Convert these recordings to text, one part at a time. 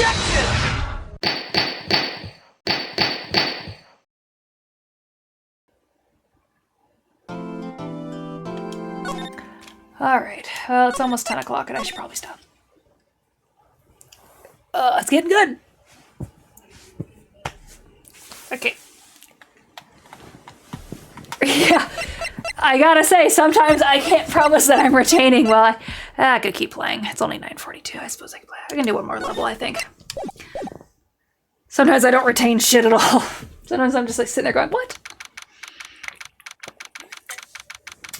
OBJECTION! Alright, well, it's almost 10 o'clock and I should probably stop. It's getting good. Okay. Yeah, I gotta say, sometimes I can't promise that I'm retaining while I could keep playing. It's only 9:42, I suppose I can play. I can do one more level, I think. Sometimes I don't retain shit at all. Sometimes I'm just like sitting there going, what?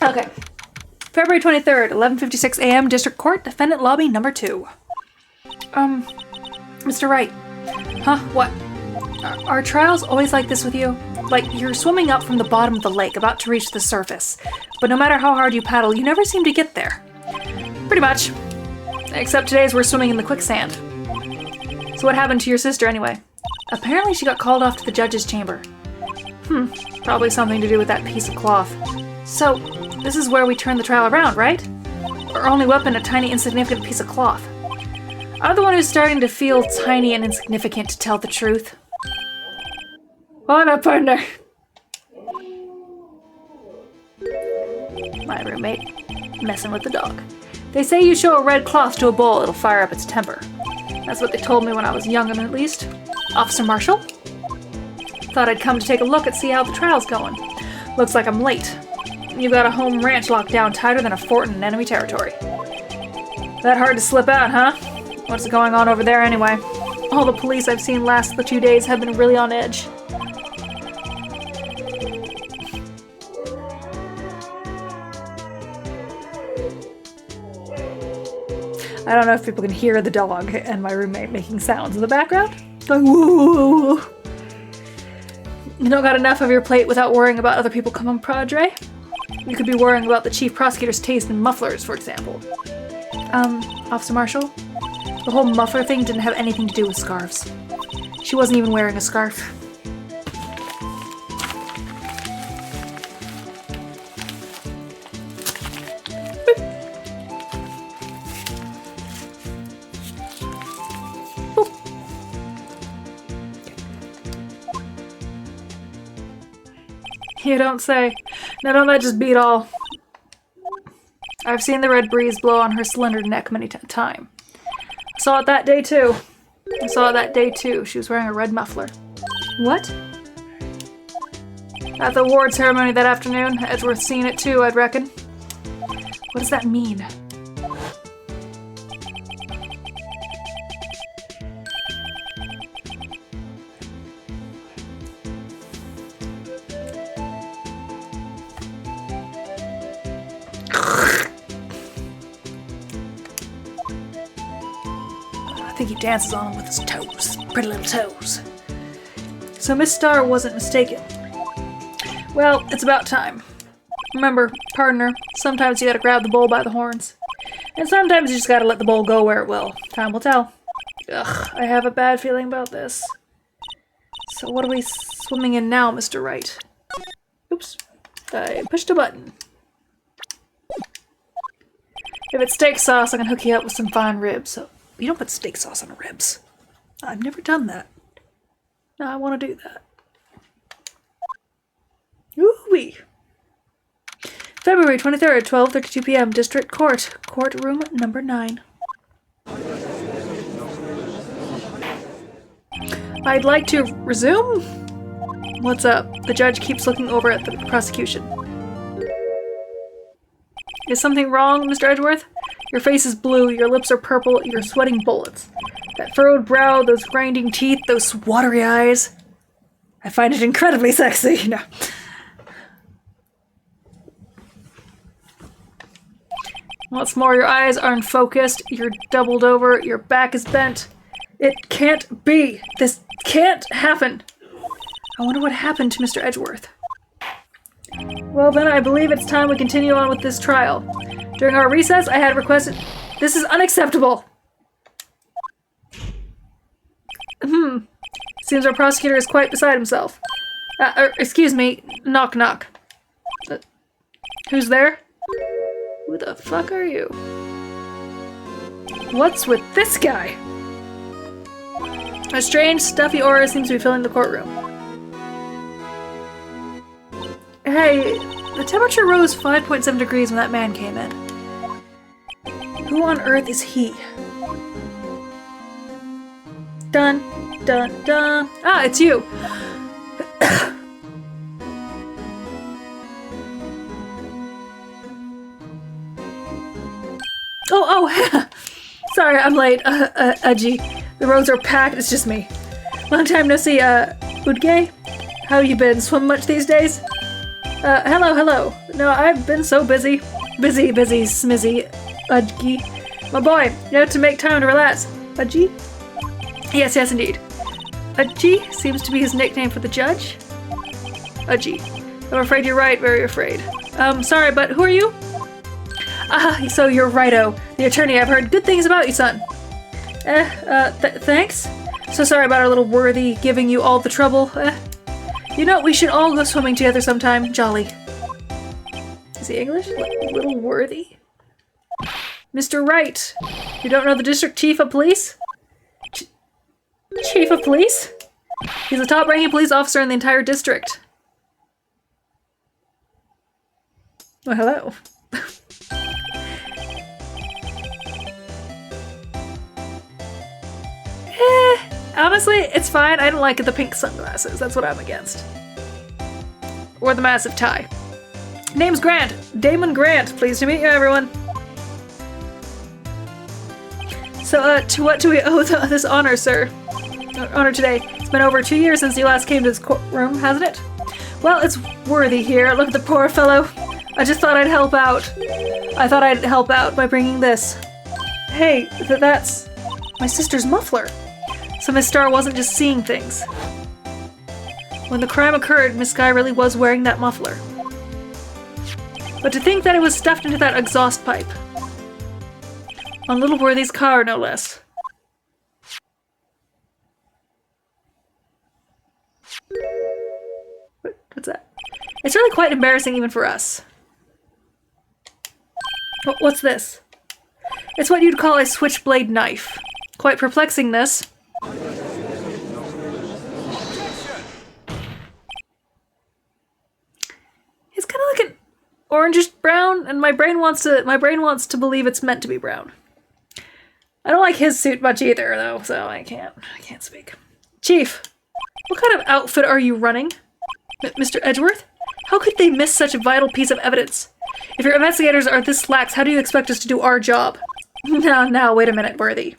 Okay. February 23rd, 11:56 a.m., District Court, Defendant Lobby number 2. Mr. Wright. Huh? What? Are trials always like this with you? Like, you're swimming up from the bottom of the lake, about to reach the surface. But no matter how hard you paddle, you never seem to get there. Pretty much. Except today's we're swimming in the quicksand. So what happened to your sister anyway? Apparently she got called off to the judge's chamber. Probably something to do with that piece of cloth. So, this is where we turn the trial around, right? Our only weapon, a tiny, insignificant piece of cloth. I'm the one who's starting to feel tiny and insignificant, to tell the truth. What up, partner? My roommate, messing with the dog. They say you show a red cloth to a bull, it'll fire up its temper. That's what they told me when I was young, at least. Officer Marshall? Thought I'd come to take a look and see how the trial's going. Looks like I'm late. You've got a home ranch locked down tighter than a fort in enemy territory. That hard to slip out, huh? What's going on over there anyway? All the police I've seen last the 2 days have been really on edge. I don't know if people can hear the dog and my roommate making sounds in the background. Going woo! You don't got enough of your plate without worrying about other people coming, Padre? You could be worrying about the chief prosecutor's taste in mufflers, for example. Officer Marshall? The whole muffler thing didn't have anything to do with scarves. She wasn't even wearing a scarf. You don't say. Now don't that just beat all. I've seen the red breeze blow on her slender neck many times. I saw it that day too. She was wearing a red muffler. What? At the award ceremony that afternoon, Edgeworth's seen it too, I'd reckon. What does that mean? I think he dances on him with his toes. Pretty little toes. So Miss Starr wasn't mistaken. Well, it's about time. Remember, partner, sometimes you gotta grab the bull by the horns. And sometimes you just gotta let the bull go where it will. Time will tell. Ugh, I have a bad feeling about this. So what are we swimming in now, Mr. Wright? Oops. I pushed a button. If it's steak sauce, I can hook you up with some fine ribs. So you don't put steak sauce on ribs. I've never done that. No, I want to do that. Ooh-wee. February 23rd, 12:32 p.m. District Court. Courtroom number 9. I'd like to resume? What's up? The judge keeps looking over at the prosecution. Is something wrong, Mr. Edgeworth? Your face is blue, your lips are purple, you're sweating bullets. That furrowed brow, those grinding teeth, those watery eyes. I find it incredibly sexy. No. What's more, your eyes aren't focused, you're doubled over, your back is bent. It can't be. This can't happen. I wonder what happened to Mr. Edgeworth. Well then, I believe it's time we continue on with this trial. During our recess, I had requested... This is unacceptable! Seems our prosecutor is quite beside himself. Excuse me. Knock, knock. Who's there? Who the fuck are you? What's with this guy? A strange, stuffy aura seems to be filling the courtroom. Hey, the temperature rose 5.7 degrees when that man came in. Who on earth is he? Dun, dun, dun. Ah, it's you! Oh, sorry, I'm late. Gee, the roads are packed, it's just me. Long time no see, Udge? How you been? Swim much these days? Hello. No, I've been so busy. Busy, smizzy. Udge. My boy, you have to make time to relax. Udge? Yes, indeed. Udge seems to be his nickname for the judge. Udge. I'm afraid you're right, very afraid. Sorry, but who are you? So you're Righto, the attorney. I've heard good things about you, son. Thanks? So sorry about our little worthy giving you all the trouble. You know, we should all go swimming together sometime. Jolly. Is he English? Little worthy? Mr. Wright. You don't know the district chief of police? Chief of police? He's the top-ranking police officer in the entire district. Well, hello. Honestly, it's fine. I don't like the pink sunglasses. That's what I'm against. Or the massive tie. Name's Grant. Damon Grant. Pleased to meet you, everyone. So, to what do we owe this honor, sir? Honor today. It's been over 2 years since you last came to this courtroom, hasn't it? Well, it's worthy here. Look at the poor fellow. I just thought I'd help out. I thought I'd help out by bringing this. Hey, that's my sister's muffler. So Miss Star wasn't just seeing things. When the crime occurred, Miss Sky really was wearing that muffler. But to think that it was stuffed into that exhaust pipe. On Little Worthy's car, no less. What's that? It's really quite embarrassing even for us. What's this? It's what you'd call a switchblade knife. Quite perplexing, this. It's kind of like an orangish brown, and my brain wants to believe it's meant to be brown. I don't like his suit much either, though, so I can't speak. Chief, what kind of outfit are you running? Mr. Edgeworth? How could they miss such a vital piece of evidence? If your investigators are this lax, how do you expect us to do our job? Now, wait a minute, Worthy.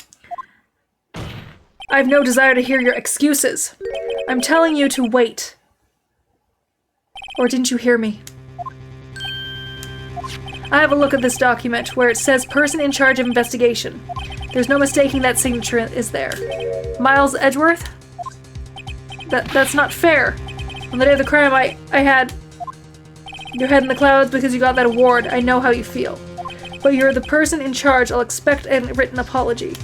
I have no desire to hear your excuses. I'm telling you to wait. Or didn't you hear me? I have a look at this document where it says person in charge of investigation. There's no mistaking that signature is there. Miles Edgeworth? That's not fair. On the day of the crime, I had your head in the clouds because you got that award. I know how you feel. But you're the person in charge. I'll expect a written apology.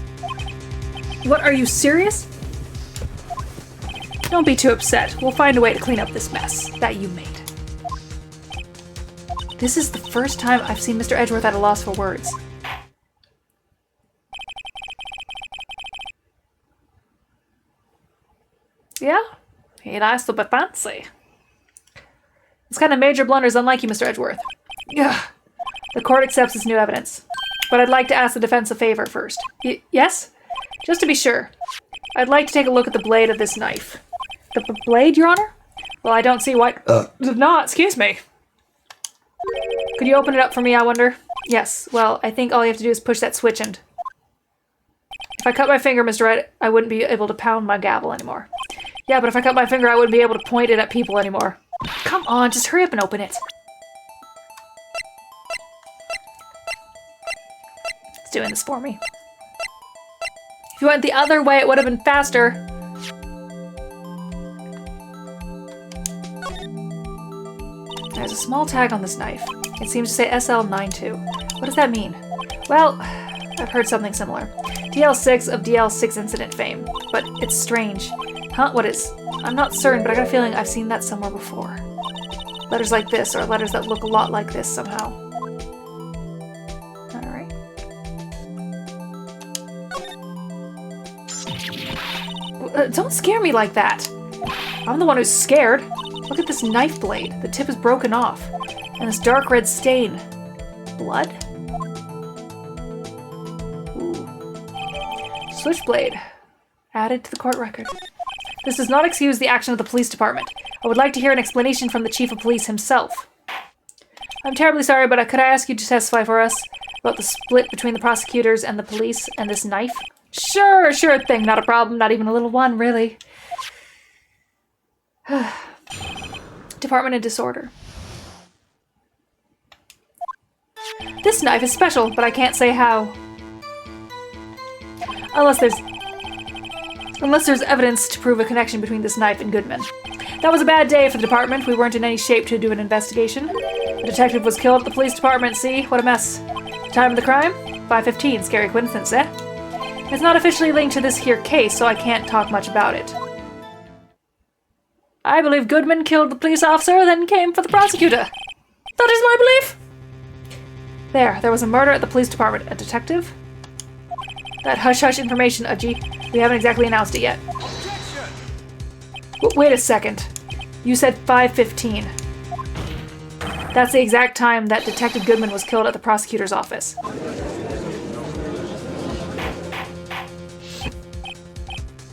What, are you serious? Don't be too upset. We'll find a way to clean up this mess that you made. This is the first time I've seen Mr. Edgeworth at a loss for words. Yeah? He likes to be fancy. This kind of major blunder is unlike you, Mr. Edgeworth. Ugh. The court accepts this new evidence. But I'd like to ask the defense a favor first. Yes? Just to be sure. I'd like to take a look at the blade of this knife. The blade, Your Honor? Well, I don't see why... No, excuse me. Could you open it up for me, I wonder? Yes. Well, I think all you have to do is push that switch and... If I cut my finger, Mr. Wright, I wouldn't be able to pound my gavel anymore. Yeah, but if I cut my finger, I wouldn't be able to point it at people anymore. Come on, just hurry up and open it. It's doing this for me. If you went the other way, it would have been faster. There's a small tag on this knife. It seems to say SL92. What does that mean? Well, I've heard something similar. DL6 of DL6 incident fame. But it's strange. Huh? What is? I'm not certain, but I got a feeling I've seen that somewhere before. Letters like this, or letters that look a lot like this somehow. Alright. Don't scare me like that. I'm the one who's scared. Look at this knife blade. The tip is broken off. And this dark red stain. Blood? Ooh. Switchblade. Added to the court record. This does not excuse the action of the police department. I would like to hear an explanation from the chief of police himself. I'm terribly sorry, but could I ask you to testify for us about the split between the prosecutors and the police and this knife? Sure thing. Not a problem. Not even a little one, really. Department in disorder. This knife is special, but I can't say how. Unless there's evidence to prove a connection between this knife and Goodman. That was a bad day for the department. We weren't in any shape to do an investigation. The detective was killed at the police department. See? What a mess. Time of the crime? 5:15. Scary coincidence, eh? It's not officially linked to this here case, so I can't talk much about it. I believe Goodman killed the police officer, then came for the prosecutor. That is my belief. There was a murder at the police department. A detective? That hush-hush information, Udgy. We haven't exactly announced it yet. Wait a second. You said 5:15. That's the exact time that Detective Goodman was killed at the prosecutor's office.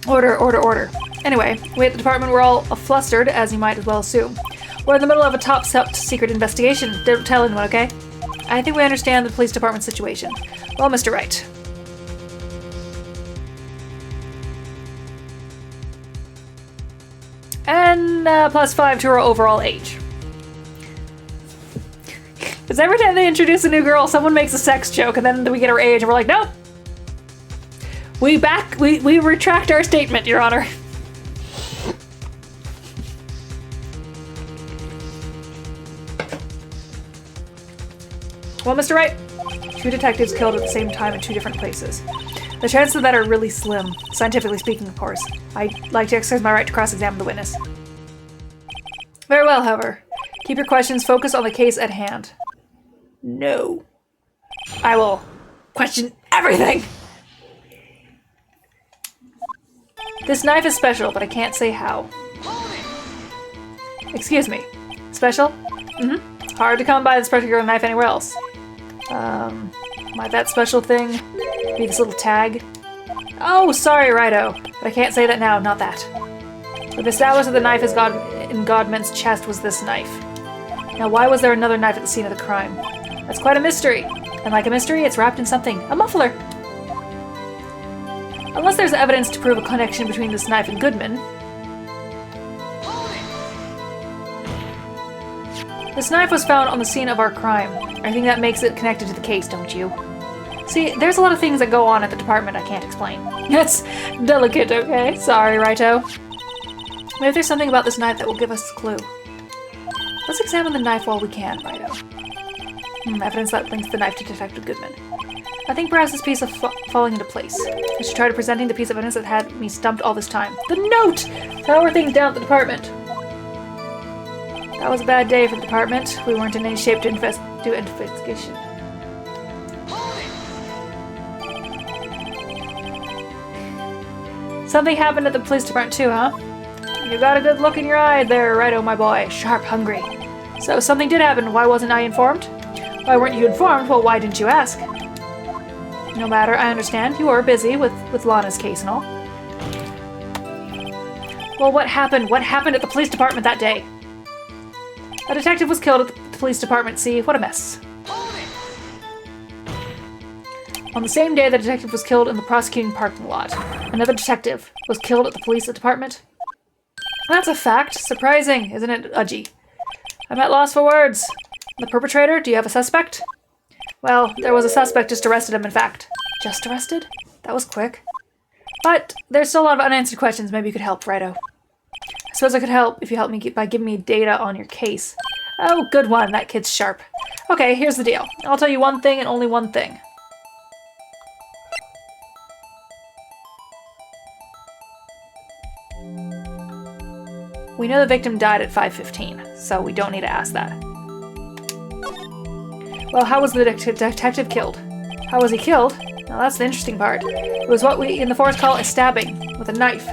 Order. Anyway, we at the department were all flustered, as you might as well assume. We're in the middle of a top-secret investigation. Don't tell anyone, okay? I think we understand the police department situation. Well, Mr. Wright. And +5 to her overall age. Because every time they introduce a new girl, someone makes a sex joke, and then we get her age, and we're like, nope. We retract our statement, Your Honor. Well, Mr. Wright, 2 detectives killed at the same time in 2 different places. The chances of that are really slim, scientifically speaking, of course. I'd like to exercise my right to cross-examine the witness. Very well, however. Keep your questions focused on the case at hand. No. I will question everything! This knife is special, but I can't say how. Excuse me. Special? Mm-hmm. Hard to come by this particular knife anywhere else. Might that special thing be this little tag? Oh, sorry, righto. But I can't say that now, not that. We've established that the knife in Godman's chest was this knife. Now, why was there another knife at the scene of the crime? That's quite a mystery. And like a mystery, it's wrapped in something. A muffler! Unless there's evidence to prove a connection between this knife and Goodman. This knife was found on the scene of our crime. I think that makes it connected to the case, don't you? See, there's a lot of things that go on at the department I can't explain. That's delicate, okay? Sorry, righto. Maybe there's something about this knife that will give us a clue. Let's examine the knife while we can, righto. Evidence that links the knife to Detective Goodman. I think perhaps this piece is falling into place. I should try to presenting the piece of evidence that had me stumped all this time. The note! How are things down at the department? That was a bad day for the department. We weren't in any shape to do investigation. Something happened at the police department too, huh? You got a good look in your eye there, righto, my boy. Sharp, hungry. So something did happen. Why wasn't I informed? Why weren't you informed? Well, why didn't you ask? No matter, I understand. You were busy with Lana's case and all. Well, what happened? What happened at the police department that day? A detective was killed at the police department. See, what a mess. On the same day the detective was killed in the prosecuting parking lot, another detective was killed at the police department. That's a fact. Surprising, isn't it, Udgy? I'm at loss for words. The perpetrator? Do you have a suspect? Well, there was a suspect, just arrested him, in fact. Just arrested? That was quick. But there's still a lot of unanswered questions. Maybe you could help, righto. I suppose I could help if you help me by giving me data on your case. Oh, good one. That kid's sharp. Okay, here's the deal. I'll tell you one thing and only one thing. We know the victim died at 5:15, so we don't need to ask that. Well, how was the detective killed? How was he killed? Now that's the interesting part. It was what we in the force call a stabbing, with a knife.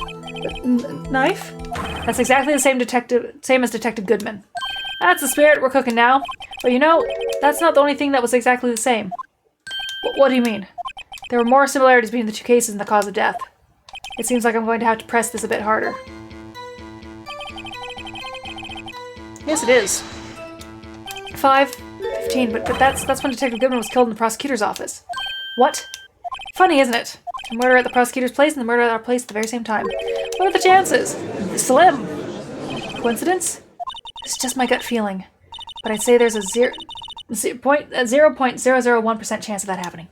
Knife? That's exactly the same as Detective Goodman. That's the spirit we're cooking now. But you know, that's not the only thing that was exactly the same. What do you mean? There were more similarities between the two cases and the cause of death. It seems like I'm going to have to press this a bit harder. Yes, it is. 5:15, but that's when Detective Goodman was killed in the prosecutor's office. What? Funny, isn't it? A murder at the prosecutor's place and the murder at our place at the very same time. What are the chances? Slim. Coincidence? It's just my gut feeling. But I'd say there's a 0.001% chance of that happening.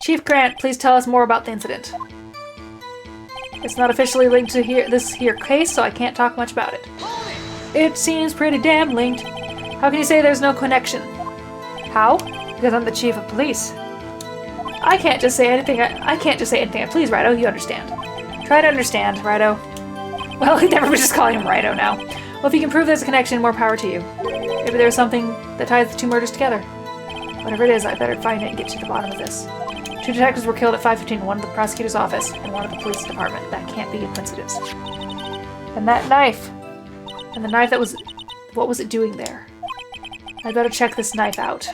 Chief Grant, please tell us more about the incident. It's not officially linked to this here case, so I can't talk much about it. It seems pretty damn linked. How can you say there's no connection? How? Because I'm the chief of police. I can't just say anything I please, Righto, you understand. Try to understand, Righto. Well, everybody's just calling him Righto now. Well, if you can prove there's a connection, more power to you. Maybe there's something that ties the two murders together. Whatever it is, I better find it and get to the bottom of this. 2 detectives were killed at 5:15, one at the prosecutor's office and one at the police department. That can't be a coincidence. And that knife. And the knife that was... What was it doing there? I'd better check this knife out.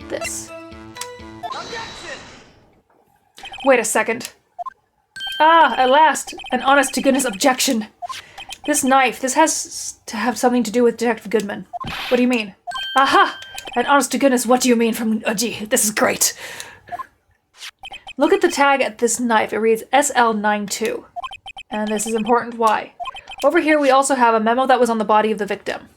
This. Wait a second. Ah, at last! An honest-to-goodness objection! This knife, this has to have something to do with Detective Goodman. What do you mean? Aha! An honest-to-goodness, what do you mean from... Oh, gee, this is great! Look at the tag at this knife. It reads SL92. And this is important. Why? Over here we also have a memo that was on the body of the victim.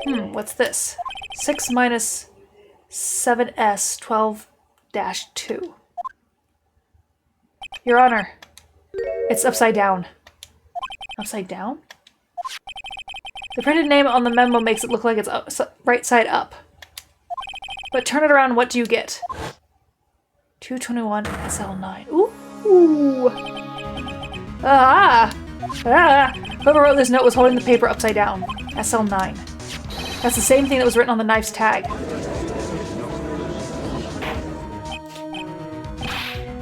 What's this? 6 minus 7S 12-2. Your Honor, it's upside down. Upside down? The printed name on the memo makes it look like it's right side up. But turn it around, what do you get? 221 SL9. Ooh! Ah! Ah! Whoever wrote this note was holding the paper upside down. SL9. That's the same thing that was written on the knife's tag.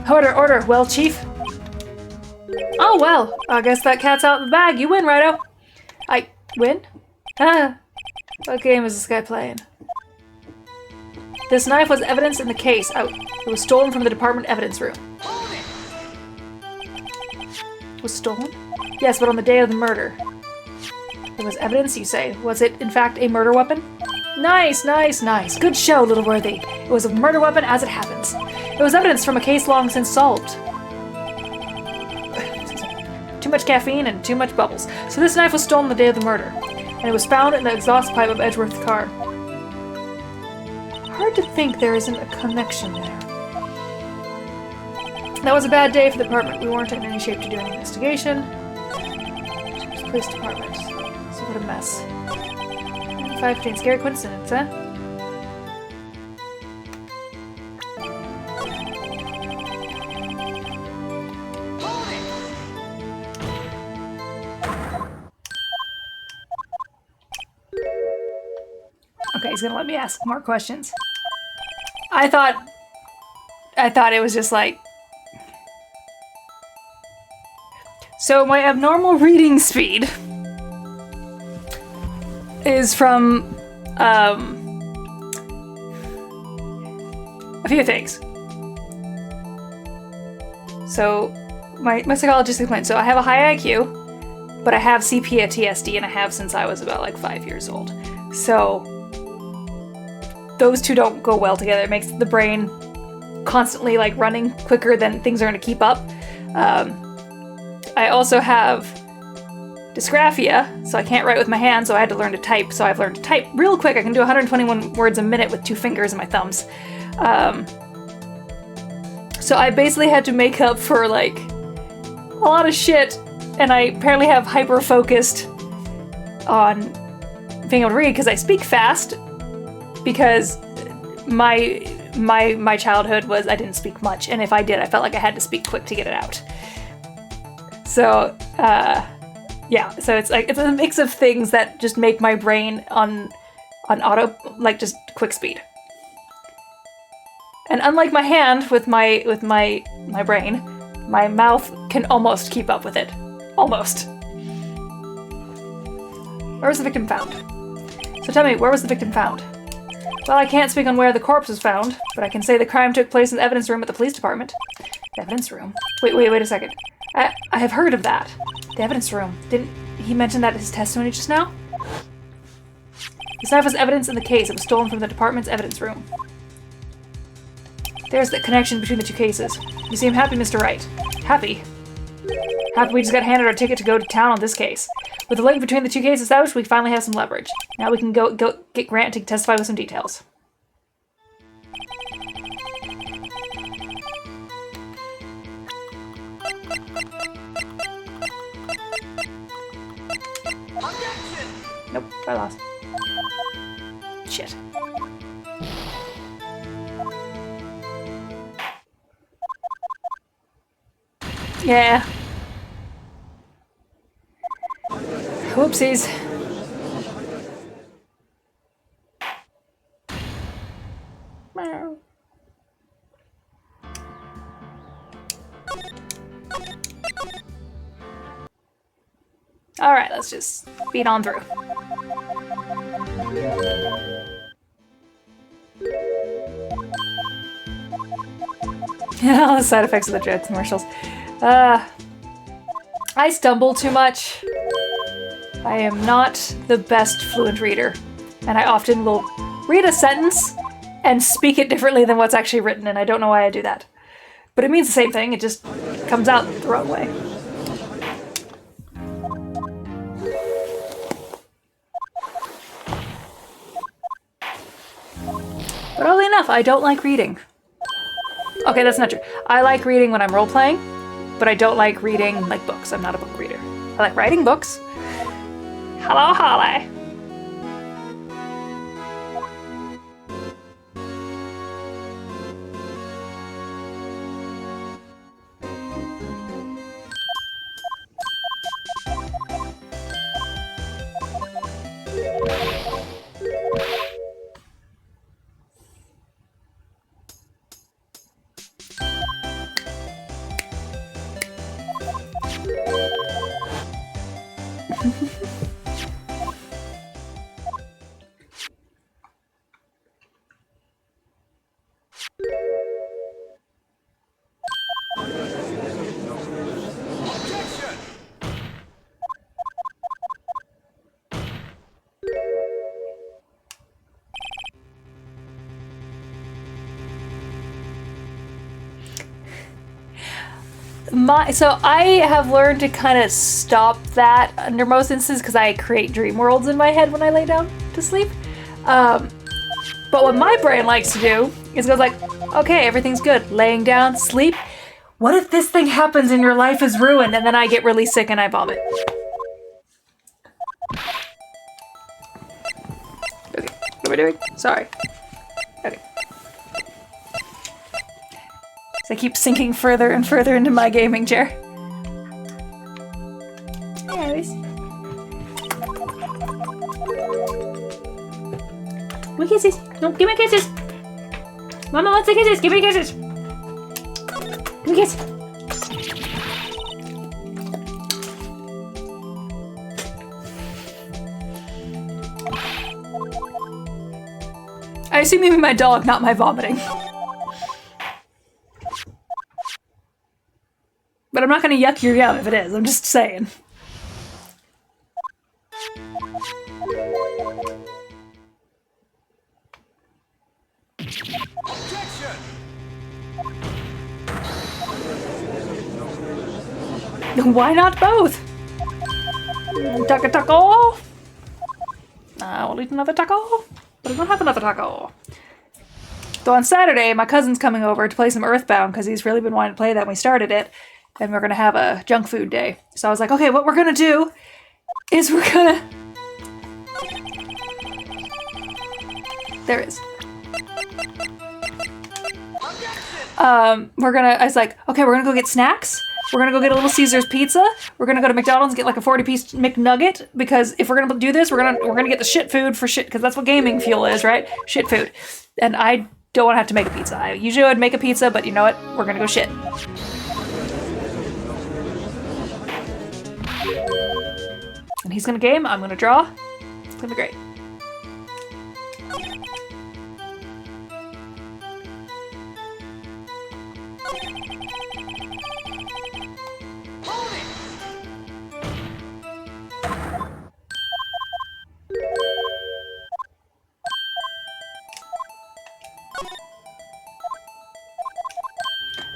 Order, order. Well, Chief? Oh, well. I guess that cat's out of the bag. You win, Righto. I win? Ah. What game is this guy playing? This knife was evidence in the case. It was stolen from the department evidence room. Was stolen? Yes, but on the day of the murder. There was evidence, you say. Was it, in fact, a murder weapon? Nice, nice, nice. Good show, Little Worthy. It was a murder weapon as it happens. It was evidence from a case long since solved. Too much caffeine and too much bubbles. So this knife was stolen the day of the murder. And it was found in the exhaust pipe of Edgeworth's car. Hard to think there isn't a connection there. That was a bad day for the department. We weren't in any shape to do an investigation. Police department. So what a mess. 515. Scary coincidence, huh? Okay, he's gonna let me ask more questions. I thought it was just like... So my abnormal reading speed is from a few things. So my psychologist explained, so I have a high IQ, but I have CPTSD and I have since I was about like 5 years old. So those two don't go well together. It makes the brain constantly like running quicker than things are going to keep up. I also have dysgraphia, so I can't write with my hands, so I had to learn to type. So I've learned to type real quick. I can do 121 words a minute with 2 fingers and my thumbs. So I basically had to make up for like a lot of shit, and I apparently have hyper-focused on being able to read because I speak fast, because my childhood was I didn't speak much, and if I did, I felt like I had to speak quick to get it out. So Yeah, so it's like, it's a mix of things that just make my brain on auto, like just quick speed. And unlike my hand with my brain, my mouth can almost keep up with it. Almost. Where was the victim found? So tell me, where was the victim found? Well, I can't speak on where the corpse was found, but I can say the crime took place in the evidence room at the police department. The evidence room? Wait a second. I have heard of that. The evidence room. Didn't he mention that in his testimony just now? The knife was evidence in the case. It was stolen from the department's evidence room. There's the connection between the two cases. You seem happy, Mr. Wright. Happy? Happy we just got handed our ticket to go to town on this case. With the link between the two cases established, we finally have some leverage. Now we can go get Grant to testify with some details. Objection! Nope, I lost. Shit. Yeah. Whoopsies. Alright, let's just speed on through. All the side effects of the Dread commercials. I stumble too much. I am not the best fluent reader, and I often will read a sentence and speak it differently than what's actually written, and I don't know why I do that. But it means the same thing, it just comes out the wrong way. But oddly enough, I don't like reading. Okay, that's not true. I like reading when I'm role-playing, but I don't like reading like books. I'm not a book reader. I like writing books. Hello, Holly. So I have learned to kind of stop that under most instances because I create dream worlds in my head when I lay down to sleep. But what my brain likes to do is goes like, okay, everything's good, laying down, sleep. What if this thing happens and your life is ruined? And then I get really sick and I vomit. Okay, what are we doing? Sorry. Okay. So I keep sinking further and further into my gaming chair. Anyways. Give me kisses. No, give me kisses. Mama wants the kisses. Give me kisses. Give me kisses. I assume you mean my dog, not my vomiting. But I'm not gonna yuck your yum if it is, I'm just saying. Why not both? Taco? I will eat another taco, but I don't have another taco. So on Saturday, my cousin's coming over to play some Earthbound because he's really been wanting to play that when we started it. And we're gonna have a junk food day. So I was like, okay, what we're gonna do is we're gonna... There it is. I was like, okay, we're gonna go get snacks, We're gonna go get a Little Caesars pizza. We're gonna go to McDonald's and get like a 40-piece McNugget, because if we're gonna do this, we're gonna get the shit food for shit, because that's what gaming fuel is, right? Shit food. And I don't want to have to make a pizza. I usually would make a pizza, but you know what? We're gonna go shit. And he's gonna game. I'm gonna draw. It's gonna be great.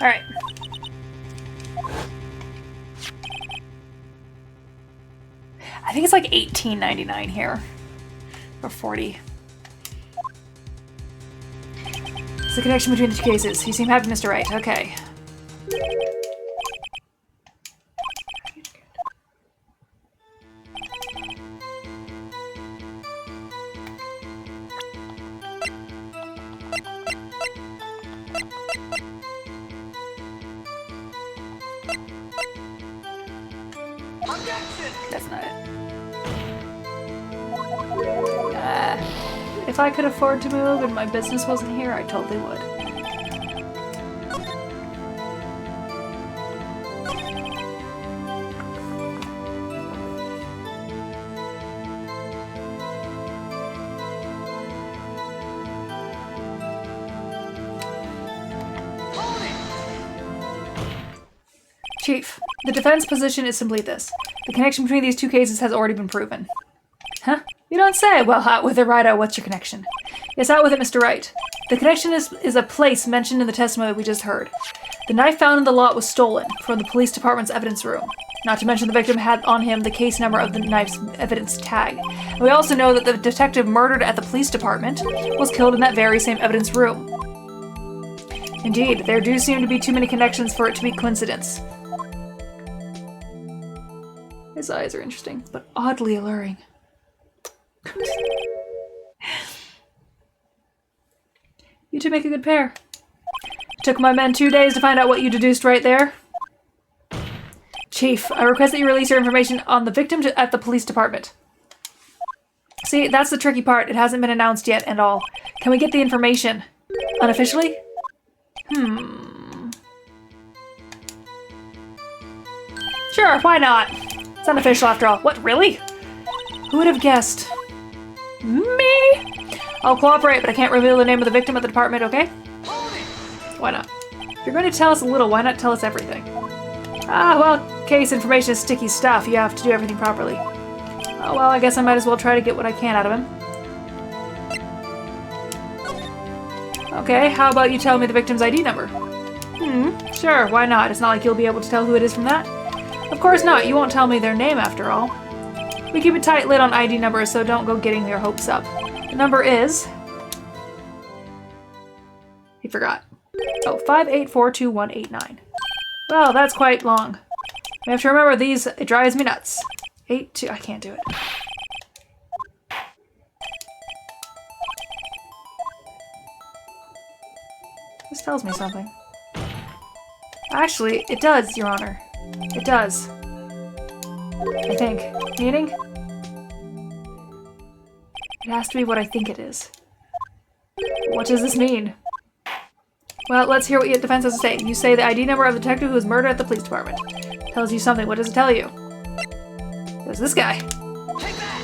All right. I think it's like $18.99 here, or 40. It's the connection between the two cases. You seem happy, Mr. Wright. Okay. That's not it. If I could afford to move and my business wasn't here, I totally would. Chief, the defense position is simply this. The connection between these two cases has already been proven. Huh? You don't say. Well, out with it, Righto. What's your connection? Yes, out with it, Mr. Wright. The connection is a place mentioned in the testimony we just heard. The knife found in the lot was stolen from the police department's evidence room. Not to mention the victim had on him the case number of the knife's evidence tag. And we also know that the detective murdered at the police department was killed in that very same evidence room. Indeed, there do seem to be too many connections for it to be coincidence. His eyes are interesting, but oddly alluring. You two make a good pair. It took my men 2 days to find out what you deduced right there. Chief, I request that you release your information on the victim at the police department. See, that's the tricky part. It hasn't been announced yet and all. Can we get the information? Unofficially? Sure, why not? It's unofficial after all. What, really? Who would have guessed? Me? I'll cooperate, but I can't reveal the name of the victim at the department, okay? Why not? If you're going to tell us a little, why not tell us everything? Ah, well, case information is sticky stuff. You have to do everything properly. Oh, well, I guess I might as well try to get what I can out of him. Okay, how about you tell me the victim's ID number? Sure, why not? It's not like you'll be able to tell who it is from that. Of course not. You won't tell me their name after all. We keep a tight lid on ID numbers, so don't go getting your hopes up. The number is... He forgot. Oh, 5842189. Well, that's quite long. We have to remember these. It drives me nuts. 82... I can't do it. This tells me something. Actually, it does, Your Honor. It does. I think. Meaning? It has to be what I think it is. What does this mean? Well, let's hear what your defense has to say. You say the ID number of the detective who was murdered at the police department. Tells you something. What does it tell you? It was this guy. Take that!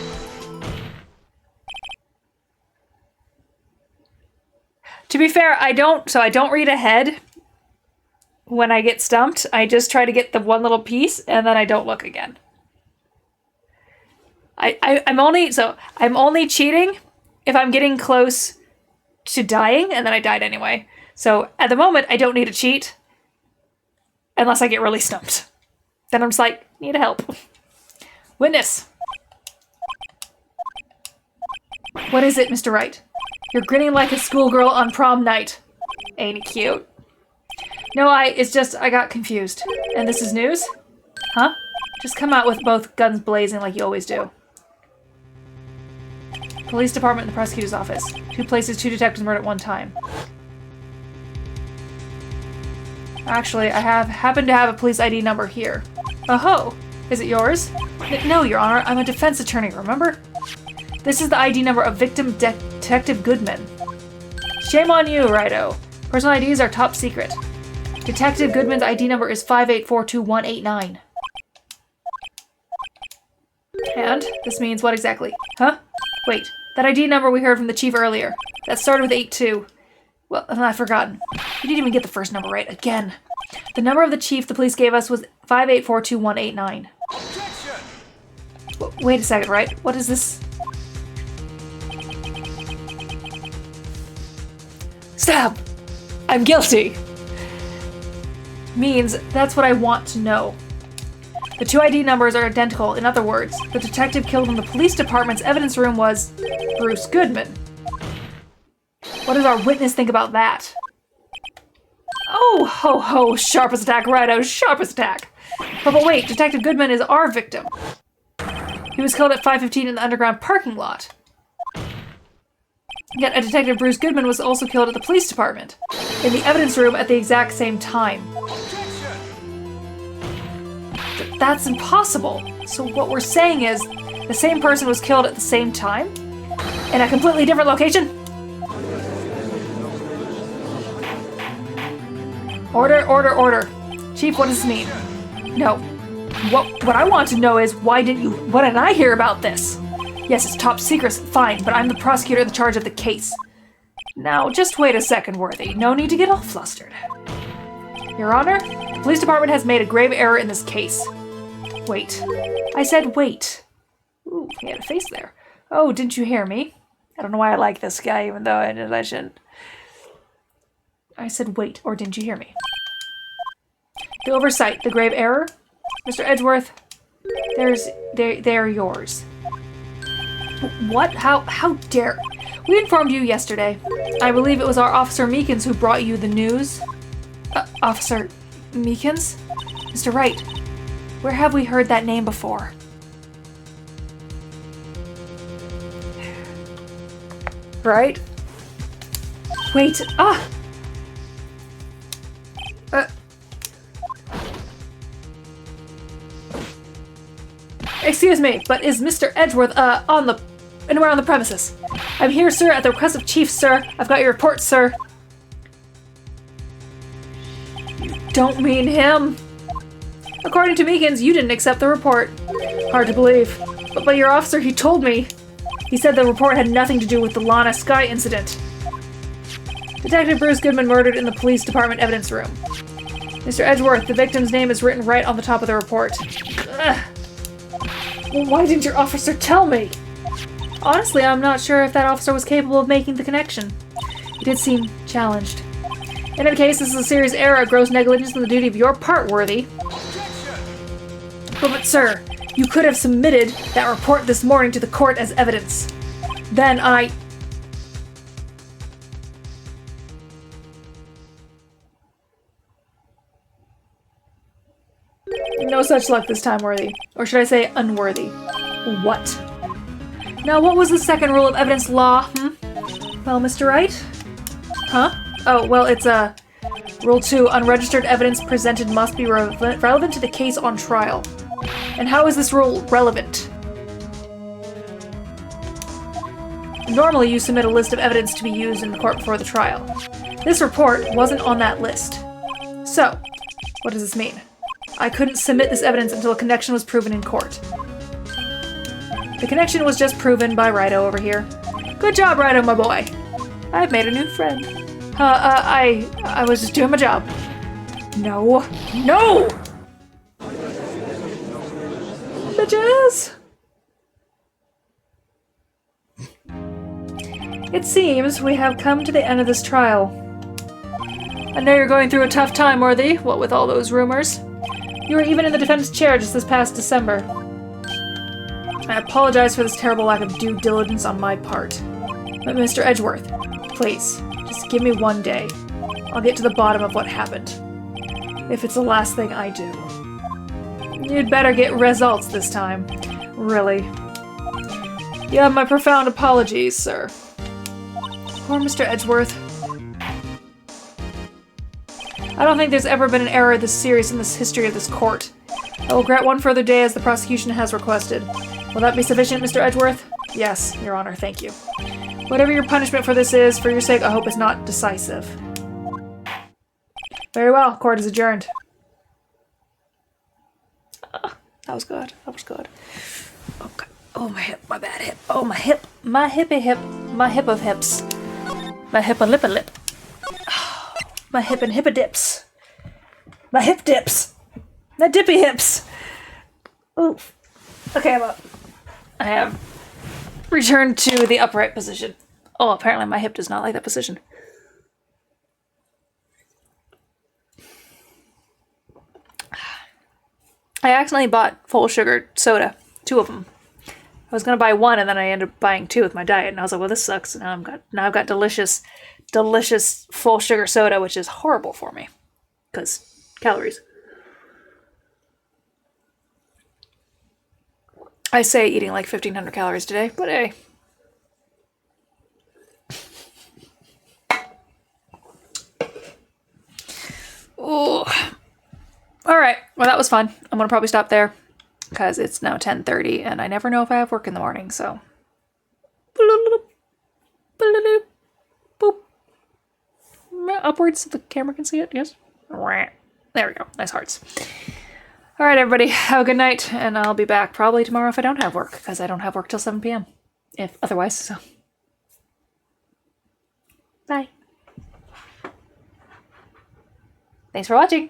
To be fair, I don't read ahead when I get stumped. I just try to get the one little piece and then I don't look again. I'm only cheating if I'm getting close to dying, and then I died anyway. So at the moment, I don't need to cheat unless I get really stumped. Then I'm just like, need help. Witness. What is it, Mr. Wright? You're grinning like a schoolgirl on prom night. Ain't it cute? No, it's just I got confused. And this is news? Huh? Just come out with both guns blazing like you always do. Police department and the prosecutor's office. 2 places, 2 detectives murdered at one time. Actually, I happen to have a police ID number here. Oh-ho! Is it yours? No, Your Honor, I'm a defense attorney, remember? This is the ID number of victim Detective Goodman. Shame on you, Righto. Personal IDs are top secret. Detective Goodman's ID number is 5842189. And this means what exactly? Huh? Wait, that ID number we heard from the chief earlier. That started with 82. Well, I've forgotten. You didn't even get the first number right again. The number of the chief the police gave us was 5842189. Wait a second, right? What is this? Stab! I'm guilty! Means that's what I want to know. The two ID numbers are identical. In other words, the detective killed in the police department's evidence room was Bruce Goodman. What does our witness think about that? Oh, ho ho, sharpest attack, Righto, sharpest attack. But wait, Detective Goodman is our victim. He was killed at 5:15 in the underground parking lot. Yet a Detective Bruce Goodman was also killed at the police department, in the evidence room at the exact same time. That's impossible. So what we're saying is, the same person was killed at the same time? In a completely different location? Order, order, order. Chief, what does this mean? No. What I want to know is, why didn't I hear about this? Yes, it's top secret, fine, but I'm the prosecutor in charge of the case. Now, just wait a second, Worthy. No need to get all flustered. Your Honor, the police department has made a grave error in this case. Wait. I said wait. Ooh, he had a face there. Oh, didn't you hear me? I don't know why I like this guy, even though I shouldn't. I said wait, or didn't you hear me? The oversight, the grave error? Mr. Edgeworth, they are yours. What? How dare? We informed you yesterday. I believe it was our Officer Meekins who brought you the news. Officer Meekins? Mr. Wright, where have we heard that name before? Right? Wait, Excuse me, but is Mr. Edgeworth, anywhere on the premises? I'm here, sir, at the request of Chief, sir. I've got your report, sir. You don't mean him. According to Meekins, you didn't accept the report. Hard to believe. But your officer, he told me. He said the report had nothing to do with the Lana Sky incident. Detective Bruce Goodman murdered in the police department evidence room. Mr. Edgeworth, the victim's name is written right on the top of the report. Ugh. Well, why didn't your officer tell me? Honestly, I'm not sure if that officer was capable of making the connection. He did seem challenged. In any case, this is a serious error of gross negligence in the duty of your part, Worthy. But sir, you could have submitted that report this morning to the court as evidence. Then No such luck this time, Worthy. Or should I say, unworthy. What? Now, what was the second rule of evidence law, Well, Mr. Wright? Huh? Oh, well, it's, Rule 2, unregistered evidence presented must be relevant to the case on trial. And how is this rule relevant? Normally, you submit a list of evidence to be used in the court before the trial. This report wasn't on that list. So, what does this mean? I couldn't submit this evidence until a connection was proven in court. The connection was just proven by Righto over here. Good job, Righto, my boy. I've made a new friend. I was just doing my job. No. No! Bitches! It seems we have come to the end of this trial. I know you're going through a tough time, Worthy, what with all those rumors. You were even in the defense chair just this past December. I apologize for this terrible lack of due diligence on my part. But Mr. Edgeworth, please, just give me one day. I'll get to the bottom of what happened. If it's the last thing I do. You'd better get results this time. Really. You have my profound apologies, sir. Poor Mr. Edgeworth. I don't think there's ever been an error this serious in this history of this court. I will grant one further day as the prosecution has requested. Will that be sufficient, Mr. Edgeworth? Yes, Your Honor, thank you. Whatever your punishment for this is, for your sake, I hope it's not decisive. Very well, court is adjourned. That was good. That was good. Okay. Oh, my hip. My bad hip. Oh, my hip. My hippie hip. My hip of hips. My hip and lip and lip. Oh, my hip and hippa dips. My hip dips. My dippy hips. Oof. Okay, I'm up. I have returned to the upright position. Oh, apparently my hip does not like that position. I accidentally bought full sugar soda, 2 of them. I was gonna buy 1 and then I ended up buying 2 with my diet, and I was like, well, this sucks. Now I've got delicious full sugar soda, which is horrible for me. Because calories. I say eating like 1,500 calories today, but hey. Oh. Alright, well that was fun. I'm gonna probably stop there because it's now 10:30 and I never know if I have work in the morning, so. Boop. Upwards so the camera can see it, yes? There we go, nice hearts. Alright everybody, have a good night, and I'll be back probably tomorrow if I don't have work, because I don't have work till 7 p.m. If otherwise, so. Bye. Thanks for watching.